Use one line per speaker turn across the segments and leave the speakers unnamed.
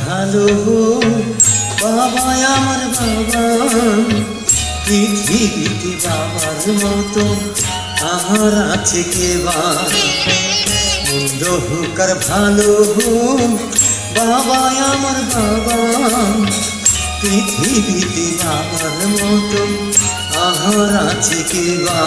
ভালো বাবা আমার বাবা, পৃথিবীতে বাবার মতো আমার আছে কে বা। মন্দ হোক আর ভালো বাবা আমার বাবা, পৃথিবীতে বাবার মতো আমার আছে কে বা।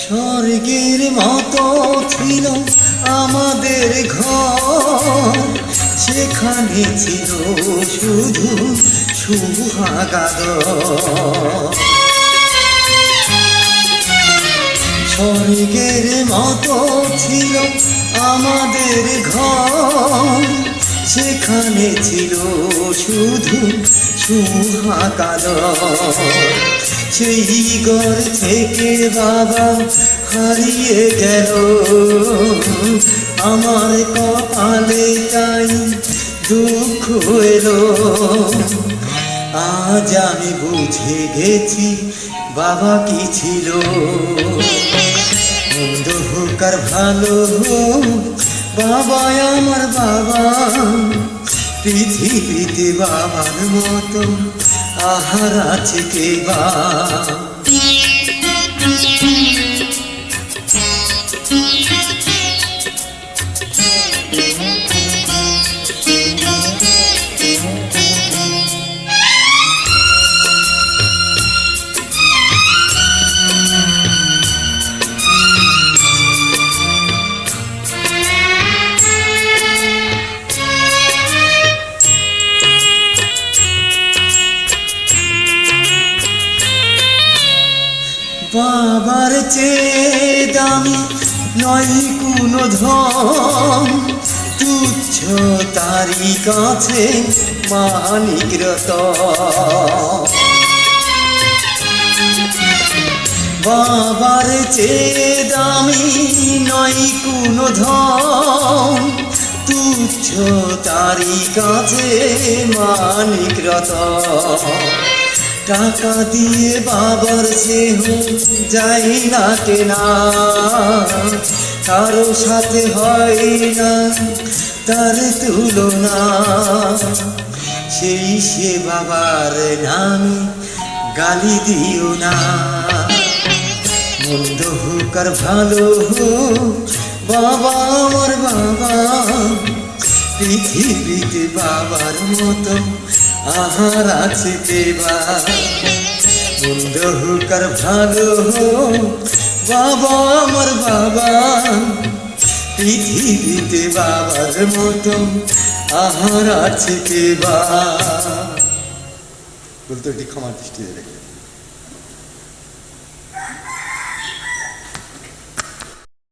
স্বর্গের মতো ছিল আমাদের ঘর, সেখানে ছিল শুধু সুহাগার। স্বর্গের মতো ছিল আমাদের ঘর, সেখানে ছিল শুধু সুহাগার। সেই ঘর থেকে বাবা হারিয়ে গেল, আমার কপালে তাই দুঃখ এলো। আজ আমি বুঝে গেছি বাবা কি ছিল। মন্দ হোক আর ভালো বাবা আমার বাবা, পৃথিবীতে বাবার মতো আহার আছে কে বা। বাবার চেয়ে দামি নয় কোনো ধন, তুচ্ছ তারি কাছে মানিক রতন। বাবার চেয়ে দামি নয় কোনো ধন, তুচ্ছ তারি কাছে মানিক রতন। টাকা দিয়ে বাবার স্নেহ যাই না কেনা, কারো সাথে হয় না তার তুলনা। সেই সে বাবার নামে গালি দিও না। মন্দ হোক আর ভালো বাবা আমার বাবা, পৃথিবীতে বাবার মতো আহার আছে কে বা। মন্দ হোক আর ভালো বাবা আমার বাবা, পৃথিবীতে বাবার মতো আহার আছে কে বা। বলতো এটি ক্ষমার দৃষ্টিতে দেখে।